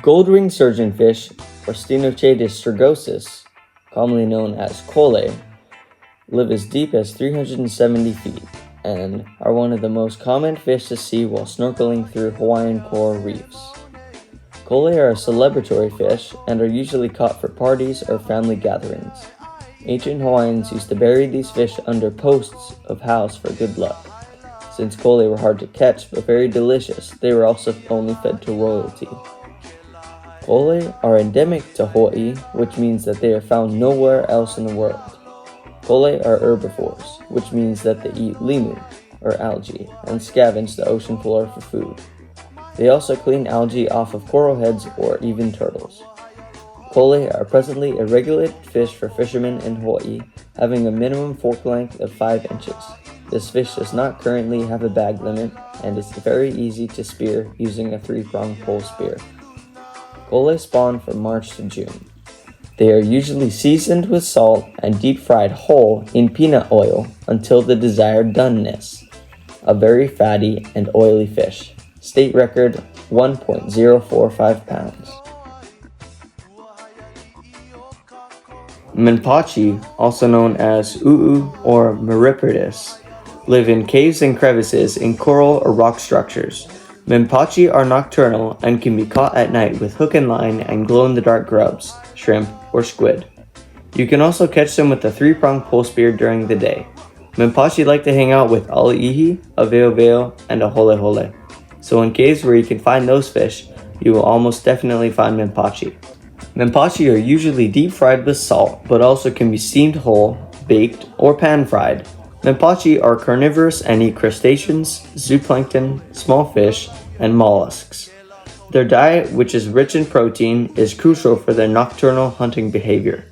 Gold-ringed surgeonfish, or Stenochaetus strigosus, commonly known as kole, live as deep as 370 feet and are one of the most common fish to see while snorkeling through Hawaiian coral reefs. Kole are a celebratory fish and are usually caught for parties or family gatherings. Ancient Hawaiians used to bury these fish under posts of house for good luck. Since kole were hard to catch but very delicious, they were also only fed to royalty. Kole are endemic to Hawaii, which means that they are found nowhere else in the world. Kole are herbivores, which means that they eat limu, or algae, and scavenge the ocean floor for food. They also clean algae off of coral heads or even turtles. Kole are presently a regulated fish for fishermen in Hawaii, having a minimum fork length of 5 inches. This fish does not currently have a bag limit and is very easy to spear using a 3-pronged pole spear. Kole spawn from March to June. They are usually seasoned with salt and deep-fried whole in peanut oil until the desired doneness. A very fatty and oily fish. State record 1.045 pounds. Menpachi, also known as u'u or Miripitus, live in caves and crevices in coral or rock structures. Menpachi are nocturnal and can be caught at night with hook and line and glow-in-the-dark grubs, shrimp, or squid. You can also catch them with a 3-pronged pole spear during the day. Menpachi like to hang out with ali'ihi, a ve'oveo, and a holehole. So in caves where you can find those fish, you will almost definitely find menpachi. Menpachi are usually deep-fried with salt, but also can be steamed whole, baked, or pan-fried. Menpachi are carnivorous and eat crustaceans, zooplankton, small fish, and mollusks. Their diet, which is rich in protein, is crucial for their nocturnal hunting behavior.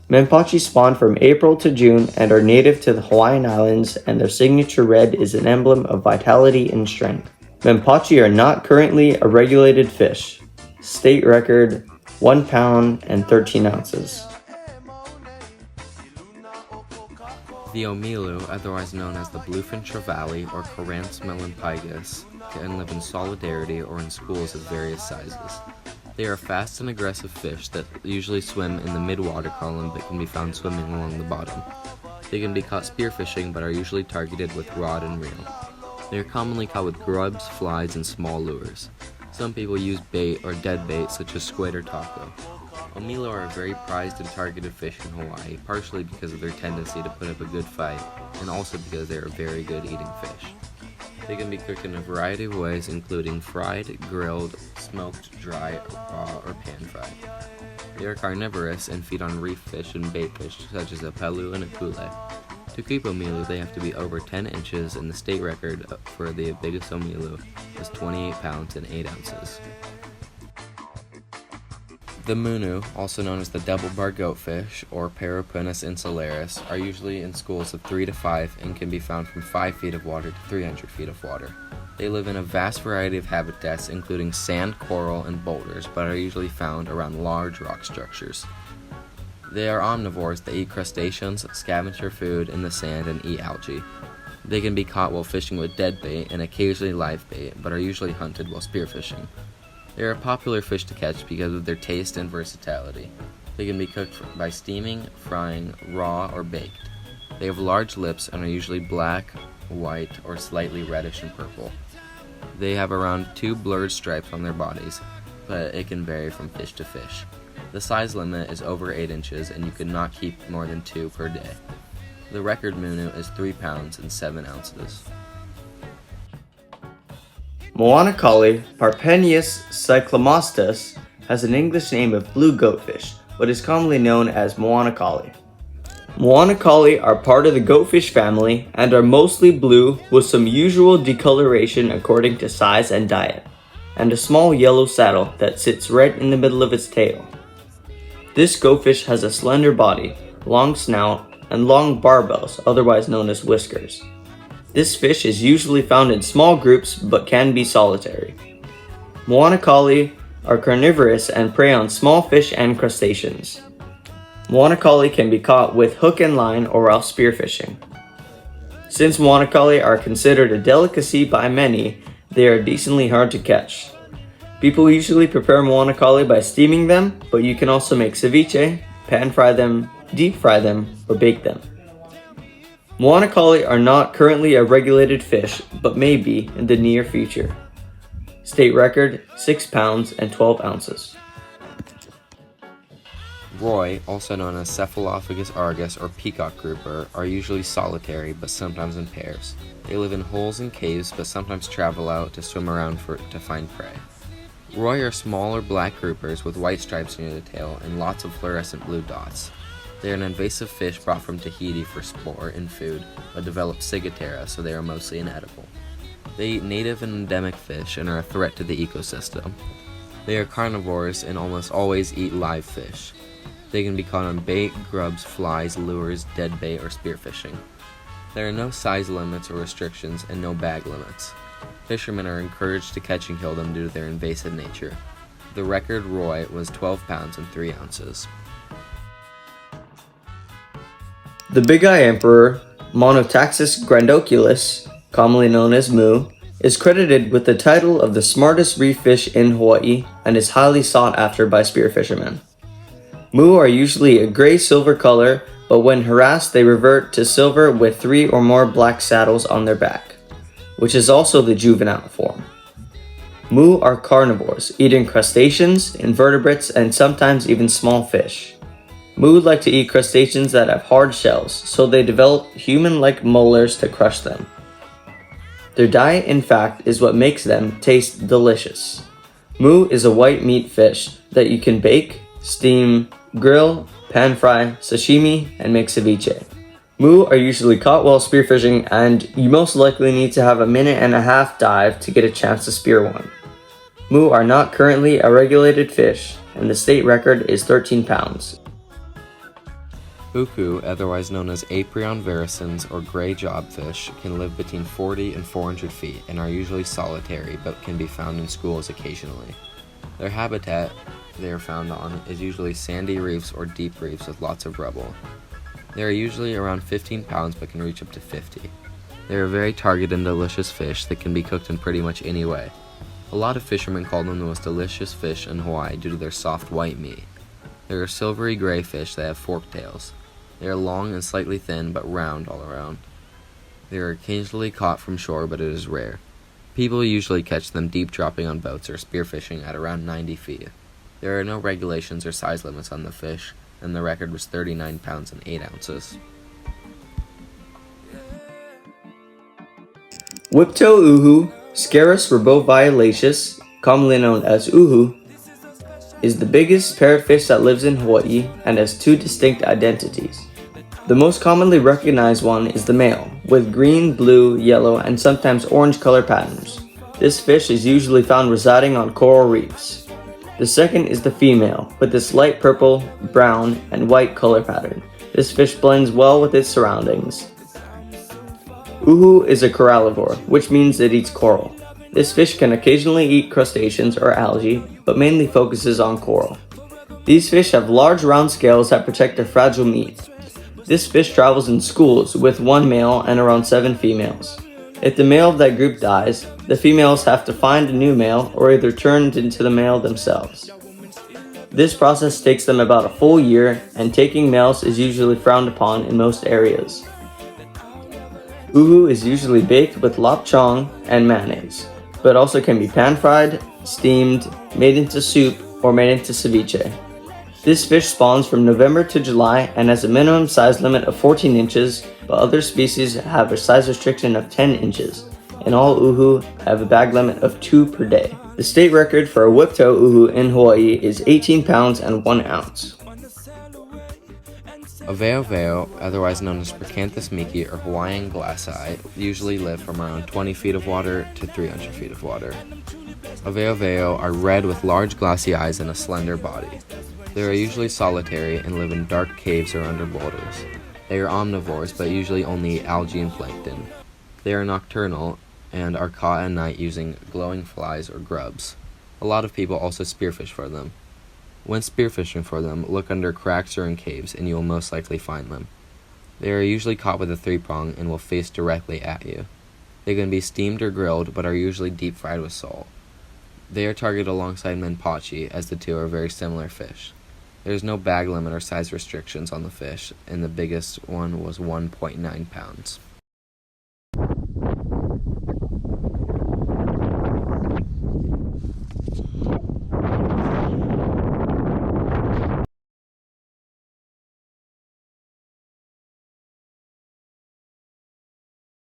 Menpachi spawn from April to June and are native to the Hawaiian Islands, and their signature red is an emblem of vitality and strength. Menpachi are not currently a regulated fish. State record 1 pound and 13 ounces. The omilu, otherwise known as the bluefin trevally or Coranthus melanopigus, can live in solidarity or in schools of various sizes. They are fast and aggressive fish that usually swim in the mid-water column but can be found swimming along the bottom. They can be caught spearfishing but are usually targeted with rod and reel. They are commonly caught with grubs, flies, and small lures. Some people use bait or dead bait such as squid or taco. Omilu are a very prized and targeted fish in Hawaii, partially because of their tendency to put up a good fight, and also because they are very good eating fish. They can be cooked in a variety of ways, including fried, grilled, smoked, dry, raw, or pan-fried. They are carnivorous and feed on reef fish and bait fish such as a pelu and a kule. To keep omilu, they have to be over 10 inches, and the state record for the biggest omilu was 28 pounds and 8 ounces. The munu, also known as the double-bar goatfish, or Parapunus insularis, are usually in schools of 3 to 5 and can be found from 5 feet of water to 300 feet of water. They live in a vast variety of habitats, including sand, coral, and boulders, but are usually found around large rock structures. They are omnivores that eat crustaceans, scavenge for food in the sand, and eat algae. They can be caught while fishing with dead bait and occasionally live bait, but are usually hunted while spearfishing. They are a popular fish to catch because of their taste and versatility. They can be cooked by steaming, frying, raw, or baked. They have large lips and are usually black, white, or slightly reddish and purple. They have around 2 blurred stripes on their bodies, but it can vary from fish to fish. The size limit is over 8 inches, and you cannot keep more than 2 per day. The record munu is 3 pounds and 7 ounces. Moanakali, Parpenius cyclomastus, has an English name of blue goatfish, but is commonly known as Moanakali. Moanakali are part of the goatfish family and are mostly blue with some usual decoloration according to size and diet, and a small yellow saddle that sits right in the middle of its tail. This goatfish has a slender body, long snout, and long barbels, otherwise known as whiskers. This fish is usually found in small groups but can be solitary. Moanakali are carnivorous and prey on small fish and crustaceans. Moanakali can be caught with hook and line or else spearfishing. Since moanakali are considered a delicacy by many, they are decently hard to catch. People usually prepare moana kale by steaming them, but you can also make ceviche, pan fry them, deep fry them, or bake them. Moana kale are not currently a regulated fish, but may be in the near future. State record, 6 pounds and 12 ounces. Roi, also known as Cephalophagus argus or peacock grouper, are usually solitary but sometimes in pairs. They live in holes and caves but sometimes travel out to swim around to find prey. Roi are smaller black groupers with white stripes near the tail and lots of fluorescent blue dots. They are an invasive fish brought from Tahiti for sport and food, but develop ciguatera, so they are mostly inedible. They eat native and endemic fish and are a threat to the ecosystem. They are carnivores and almost always eat live fish. They can be caught on bait, grubs, flies, lures, dead bait, or spearfishing. There are no size limits or restrictions and no bag limits. Fishermen are encouraged to catch and kill them due to their invasive nature. The record roi was 12 pounds and 3 ounces. The Big Eye Emperor, Monotaxis grandoculus, commonly known as Mu, is credited with the title of the smartest reef fish in Hawaii and is highly sought after by spearfishermen. Mu are usually a gray-silver color, but when harassed they revert to silver with 3 or more black saddles on their back, which is also the juvenile form. Mu are carnivores, eating crustaceans, invertebrates, and sometimes even small fish. Mu like to eat crustaceans that have hard shells, so they develop human-like molars to crush them. Their diet, in fact, is what makes them taste delicious. Mu is a white meat fish that you can bake, steam, grill, pan fry, sashimi, and make ceviche. Mu are usually caught while spearfishing, and you most likely need to have a 1.5-minute dive to get a chance to spear one. Mu are not currently a regulated fish, and the state record is 13 pounds. Uku, otherwise known as Aprion virescens or gray jobfish, can live between 40 and 400 feet and are usually solitary but can be found in schools occasionally. Their habitat they are found on is usually sandy reefs or deep reefs with lots of rubble. They are usually around 15 pounds but can reach up to 50. They are a very targeted and delicious fish that can be cooked in pretty much any way. A lot of fishermen call them the most delicious fish in Hawaii due to their soft white meat. They are silvery gray fish that have forked tails. They are long and slightly thin but round all around. They are occasionally caught from shore, but it is rare. People usually catch them deep dropping on boats or spearfishing at around 90 feet. There are no regulations or size limits on the fish, and the record was 39 pounds and 8 ounces. Whiptail uhu, Scarus reboviolaceus, commonly known as uhu, is the biggest parrotfish that lives in Hawaii and has 2 distinct identities. The most commonly recognized one is the male, with green, blue, yellow, and sometimes orange color patterns. This fish is usually found residing on coral reefs. The second is the female, with this light purple, brown, and white color pattern. This fish blends well with its surroundings. Uhu is a corallivore, which means it eats coral. This fish can occasionally eat crustaceans or algae, but mainly focuses on coral. These fish have large round scales that protect their fragile meat. This fish travels in schools with 1 male and around 7 females. If the male of that group dies, the females have to find a new male or either turn into the male themselves. This process takes them about a full year, and taking males is usually frowned upon in most areas. Uhu is usually baked with lap chong and mayonnaise, but also can be pan-fried, steamed, made into soup, or made into ceviche. This fish spawns from November to July and has a minimum size limit of 14 inches, but other species have a size restriction of 10 inches, and all uhu have a bag limit of 2 per day. The state record for a whiptail uhu in Hawaii is 18 pounds and 1 ounce. A veo, otherwise known as Percanthus miki or Hawaiian glasseye, usually live from around 20 feet of water to 300 feet of water. A veo are red with large glassy eyes and a slender body. They are usually solitary and live in dark caves or under boulders. They are omnivores, but usually only eat algae and plankton. They are nocturnal and are caught at night using glowing flies or grubs. A lot of people also spearfish for them. When spearfishing for them, look under cracks or in caves and you will most likely find them. They are usually caught with a 3-prong and will face directly at you. They can be steamed or grilled, but are usually deep fried with salt. They are targeted alongside Menpachi, as the two are very similar fish. There is no bag limit or size restrictions on the fish, and the biggest one was 1.9 pounds.